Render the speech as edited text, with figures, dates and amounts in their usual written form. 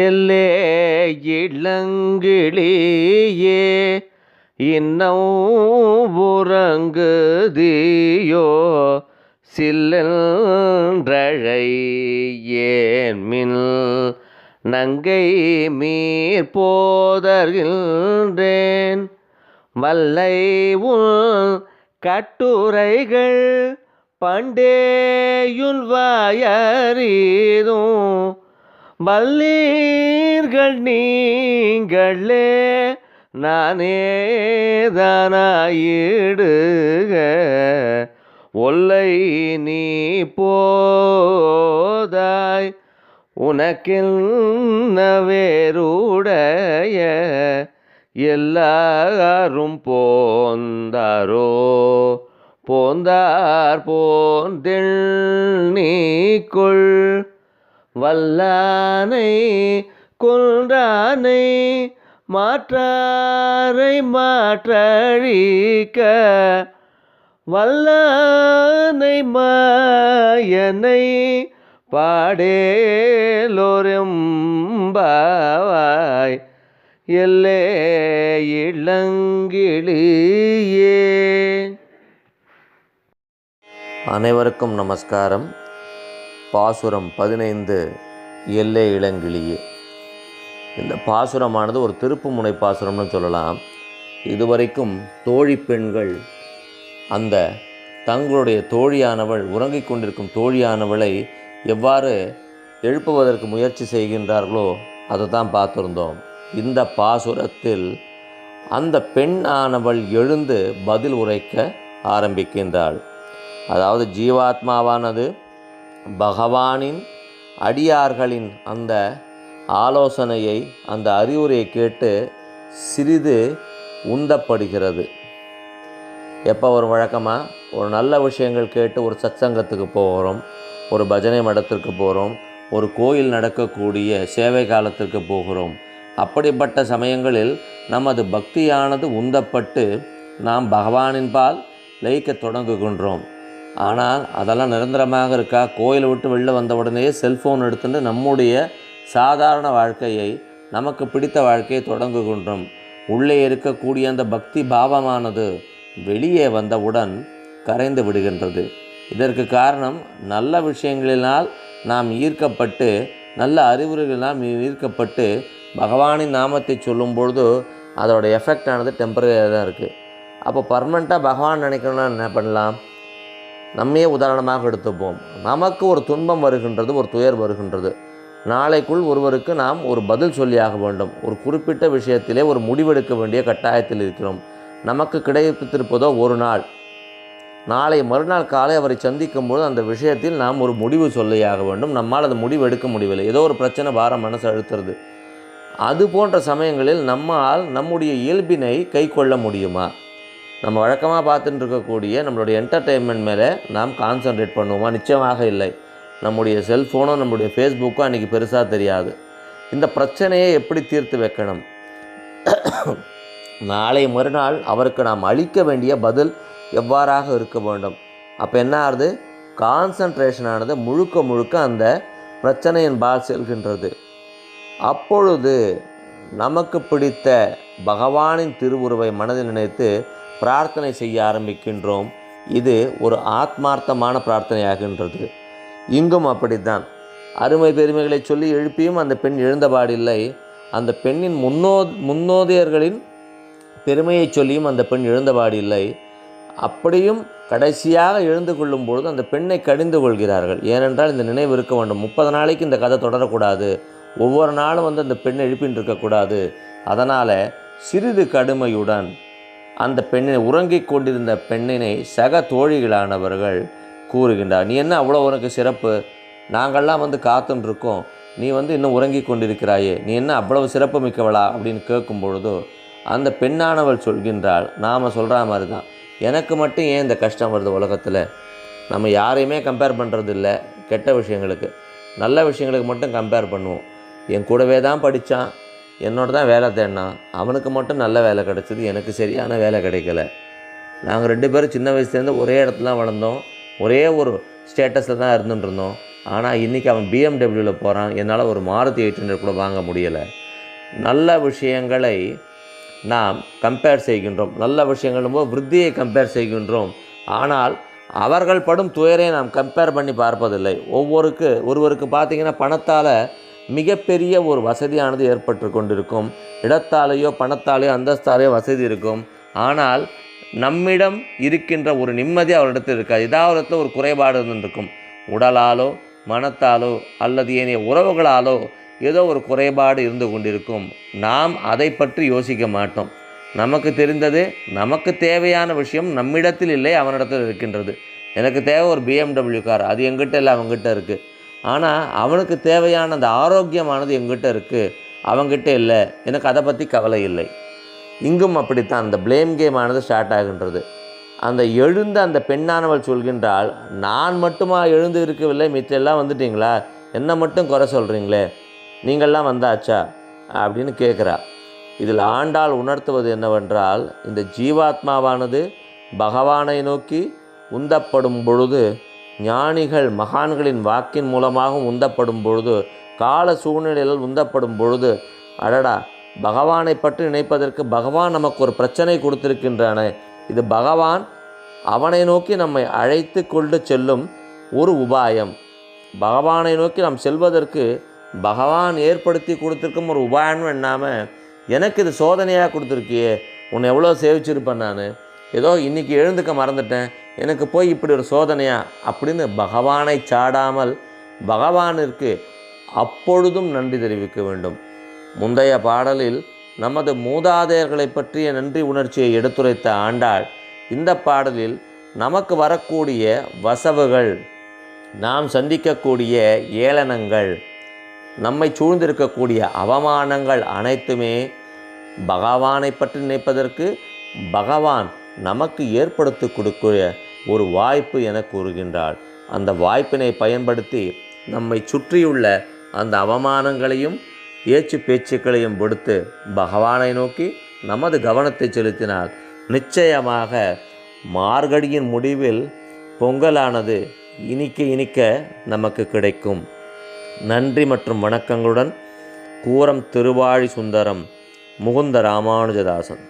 எல்லே இளங்கிளியே இன்னும் உறங்குதியோ சில்லென்றழை ஏன்மின் நங்கை மீர் போதர்கின்றேன் வல்லை உன் கட்டுரைகள் பண்டேயுள் வாயறிதும் வல்லீர்கள் நீங்களே நானேதானாயிடுக ஒல்லை நீ போதாய் உனக்கென்ன வேறுடைய எல்லாரும் போந்தாரோ போந்தார் போந்தெள் நீக்குள் வல்லானை கொன்றானை மாற்றாரை மாற்றழிக்க வல்லானை மாயனை பாடேலோரெம்பாவாய் எல்லே இளங்கிளியே. அனைவருக்கும் நமஸ்காரம். பாசுரம் 15 எல்லே இளங்கிளியே. இந்த பாசுரமானது ஒரு திருப்புமுனை பாசுரம்னு சொல்லலாம். இதுவரைக்கும் தோழி பெண்கள் அந்த தங்களுடைய தோழியானவள் உறங்கிக் கொண்டிருக்கும் தோழியானவளை எவ்வாறு எழுப்புவதற்கு முயற்சி செய்கின்றார்களோ அதை தான் பார்த்துருந்தோம். இந்த பாசுரத்தில் அந்த பெண் ஆனவள் எழுந்து பதில் உரைக்க ஆரம்பிக்கின்றாள். அதாவது ஜீவாத்மாவானது பகவானின் அடியார்களின் அந்த ஆலோசனையை, அந்த அறிவுரையை கேட்டு சிறிது உந்தப்படுகிறது. எப்போ ஒரு வழக்கமாக ஒரு நல்ல விஷயங்கள் கேட்டு ஒரு சத்சங்கத்துக்கு போகிறோம், ஒரு பஜனை மடத்திற்கு போகிறோம், ஒரு கோயில் நடக்கக்கூடிய சேவை காலத்திற்கு போகிறோம். அப்படிப்பட்ட சமயங்களில் நமது பக்தியானது உந்தப்பட்டு நாம் பகவானின் பால் லயிக்க தொடங்குகின்றோம். ஆனால் அதெல்லாம் நிரந்தரமாக இருக்கா? கோயிலை விட்டு வெளில வந்த உடனே செல்ஃபோன் எடுத்துட்டு நம்முடைய சாதாரண வாழ்க்கையை, நமக்கு பிடித்த வாழ்க்கையை தொடங்குகின்றோம். உள்ளே இருக்கக்கூடிய அந்த பக்தி பாவமானது வெளியே வந்தவுடன் கரைந்து விடுகின்றது. இதற்கு காரணம் நல்ல விஷயங்களினால் நாம் ஈர்க்கப்பட்டு, நல்ல அறிவுரைகளால் ஈர்க்கப்பட்டு பகவானின் நாமத்தை சொல்லும் பொழுது அதோடய எஃபெக்ட் ஆனது டெம்பரரியாக தான் இருக்குது. அப்போ பர்மனெண்ட்டாக பகவான் நினைக்கணும்னா என்ன பண்ணலாம்? நம்மையே உதாரணமாக எடுத்துப்போம். நமக்கு ஒரு துன்பம் வருகின்றது, ஒரு துயர் வருகின்றது. நாளைக்குள் ஒருவருக்கு நாம் ஒரு பதில் சொல்லியாக வேண்டும். ஒரு குறிப்பிட்ட விஷயத்திலே ஒரு முடிவெடுக்க வேண்டிய கட்டாயத்தில் இருக்கிறோம். நமக்கு கிடைத்திருப்பதோ ஒரு நாள். நாளை மறுநாள் காலை அவரை சந்திக்கும்போது அந்த விஷயத்தில் நாம் ஒரு முடிவு சொல்லியாக வேண்டும். நம்மால் அந்த முடிவு எடுக்க முடியவில்லை. ஏதோ ஒரு பிரச்சனை பாரம் மனசு அழுத்துறது. அது போன்ற சமயங்களில் நம்மால் நம்முடைய இயல்பினை கை கொள்ள முடியுமா? நம்ம வழக்கமாக பார்த்துட்டு இருக்கக்கூடிய நம்மளுடைய என்டர்டெயின்மெண்ட் மேலே நாம் கான்சன்ட்ரேட் பண்ணுவோமா? நிச்சயமாக இல்லை. நம்முடைய செல்ஃபோனும் நம்முடைய ஃபேஸ்புக்கும் அன்றைக்கி பெருசாக தெரியாது. இந்த பிரச்சனையை எப்படி தீர்த்து வைக்கணும்? நாளை மறுநாள் அவருக்கு நாம் அளிக்க வேண்டிய பதில் எவ்வாறாக இருக்க வேண்டும்? அப்போ என்ன ஆகுது? கான்சன்ட்ரேஷனானது முழுக்க அந்த பிரச்சனையின் பால் செல்கின்றது. அப்பொழுது நமக்கு பிடித்த பகவானின் திருவுருவை மனதில் நினைத்து பிரார்த்தனை செய்ய ஆரம்பிக்கின்றோம். இது ஒரு ஆத்மார்த்தமான பிரார்த்தனையாகின்றது. இங்கும் அப்படித்தான். அருமை பெருமைகளை சொல்லி எழுப்பியும் அந்த பெண் எழுந்தபாடில்லை. அந்த பெண்ணின் முன்னோதியர்களின் பெருமையை சொல்லியும் அந்த பெண் எழுந்தபாடில்லை. அப்படியும் கடைசியாக எழுந்து கொள்ளும் பொழுது அந்த பெண்ணை கடிந்து கொள்கிறார்கள். ஏனென்றால் இந்த நினைவு இருக்க வேண்டும். 30 நாளைக்கு இந்த கதை தொடரக்கூடாது. ஒவ்வொரு நாளும் அந்த பெண்ணை எழுப்பின்னு இருக்கக்கூடாது. அதனால் சிறிது கடுமையுடன் அந்த பெண்ணை உறங்கிக் கொண்டிருந்த பெண்ணினை சக தோழிகளானவர்கள் கூறுகின்றார். நீ என்ன அவ்வளோ உனக்கு சிறப்பு? நாங்கள்லாம் காத்துன்ருக்கோம், நீ இன்னும் உறங்கி கொண்டிருக்கிறாயே, நீ என்ன அவ்வளவு சிறப்பு மிக்கவளா அப்படின்னு கேட்கும் பொழுதோ அந்த பெண்ணானவள் சொல்கின்றாள், நாம் சொல்கிற மாதிரி தான், எனக்கு மட்டும் ஏன் இந்த கஷ்டம் வருது உலகத்தில்? நம்ம யாரையுமே கம்பேர் பண்ணுறது இல்லை. கெட்ட விஷயங்களுக்கு, நல்ல விஷயங்களுக்கு மட்டும் கம்பேர் பண்ணுவோம். என் கூடவே தான் படித்தான், என்னோட தான் வேலை தேடினான், அவனுக்கு மட்டும் நல்ல வேலை கிடச்சிது, எனக்கு சரியான வேலை கிடைக்கல. நாங்கள் 2 பேரும் சின்ன வயசுலேருந்து ஒரே இடத்துல வளர்ந்தோம், ஒரே ஒரு ஸ்டேட்டஸில் தான் இருந்துகிட்டு இருந்தோம். ஆனால் இன்றைக்கி அவன் பிஎம்டபிள்யூவில் போகிறான், என்னால் ஒரு மாருதி 800 கூட வாங்க முடியலை. நல்ல விஷயங்களை நாம் கம்பேர் செய்கின்றோம், நல்ல விஷயங்களும் விருத்தியை கம்பேர் செய்கின்றோம். ஆனால் அவர்கள் படும் துயரை நாம் கம்பேர் பண்ணி பார்ப்பதில்லை. ஒருவருக்கு பார்த்திங்கன்னா பணத்தால் மிகப்பெரிய ஒரு வசதியானது ஏற்பட்டு கொண்டிருக்கும், இடத்தாலேயோ பணத்தாலேயோ அந்தஸ்தாலேயோ வசதி இருக்கும். ஆனால் நம்மிடம் இருக்கின்ற ஒரு நிம்மதி அவரிடத்தில் இருக்காது. ஏதாவது ஒரு குறைபாடு இருந்திருக்கும், உடலாலோ மனத்தாலோ அல்லது ஏனைய உறவுகளாலோ ஏதோ ஒரு குறைபாடு இருந்து கொண்டிருக்கும். நாம் அதை பற்றி யோசிக்க மாட்டோம். நமக்கு தெரிந்தது, நமக்கு தேவையான விஷயம் நம்மிடத்தில் இல்லை, அவனிடத்தில் இருக்கின்றது. எனக்கு தேவை ஒரு பிஎம்டபிள்யூ கார், அது எங்கிட்ட இல்லை, அவங்ககிட்ட இருக்குது. ஆனால் அவனுக்கு தேவையான அந்த ஆரோக்கியமானது எங்கிட்ட இருக்குது, அவங்ககிட்ட இல்லை, எனக்கு அதை பற்றி கவலை இல்லை. இங்கும் அப்படித்தான் அந்த ப்ளேம் கேம் ஆனது ஸ்டார்ட் ஆகின்றது. அந்த எழுந்த அந்த பெண்ணானவள் சொல்கின்றால், நான் மட்டுமா எழுந்து இருக்கவில்லை, மிச்செல்லாம் வந்துட்டிங்களா, என்னை மட்டும் குறை சொல்கிறீங்களே, நீங்கள்லாம் வந்தாச்சா அப்படின்னு கேட்குறா. இதில் ஆண்டாள் உணர்த்துவது என்னவென்றால், இந்த ஜீவாத்மாவானது பகவானை நோக்கி உந்தப்படும் பொழுது, ஞானிகள் மகான்களின் வாக்கின் மூலமாக உந்தப்படும் பொழுது, கால சூழ்நிலையில் உந்தப்படும் பொழுது, அடடா பகவானை பற்றி நினைப்பதற்கு பகவான் நமக்கு ஒரு பிரச்சனை கொடுத்திருக்கின்றானே, இது பகவான் அவனை நோக்கி நம்மை அழைத்து கொண்டு செல்லும் ஒரு உபாயம். பகவானை நோக்கி நாம் செல்வதற்கு பகவான் ஏற்படுத்தி கொடுத்துருக்கும் ஒரு உபாயம் என்னாமல், எனக்கு இது சோதனையாக கொடுத்துருக்கியே, உன்னை எவ்வளோ சேவிச்சிருப்பேன் நான், ஏதோ இன்றைக்கி எழுந்துக்க மறந்துட்டேன், எனக்கு போய் இப்படி ஒரு சோதனையா அப்படின்னு பகவானை சாடாமல் பகவானிற்கு அப்பொழுதும் நன்றி தெரிவிக்க வேண்டும். முந்தைய பாடலில் நமது மூதாதையர்களை பற்றிய நன்றி உணர்ச்சியை எடுத்துரைத்த ஆண்டாள் இந்த பாடலில் நமக்கு வரக்கூடிய வசவுகள், நாம் சந்திக்கக்கூடிய ஏளனங்கள், நம்மை சூழ்ந்திருக்கக்கூடிய அவமானங்கள் அனைத்துமே பகவானை பற்றி நினைப்பதற்கு பகவான் நமக்கு ஏற்படுத்தி கொடுக்கிற ஒரு வாய்ப்பு என கூறுகின்றாள். அந்த வாய்ப்பினை பயன்படுத்தி நம்மை சுற்றியுள்ள அந்த அவமானங்களையும் ஏச்சு பேச்சுக்களையும் கொடுத்து பகவானை நோக்கி நமது கவனத்தை செலுத்தினால் நிச்சயமாக மார்கழியின் முடிவில் பொங்கலானது இனிக்க இனிக்க நமக்கு கிடைக்கும். நன்றி மற்றும் வணக்கங்களுடன் கூரம் திருவாழி சுந்தரம், முகுந்த ராமானுஜதாசன்.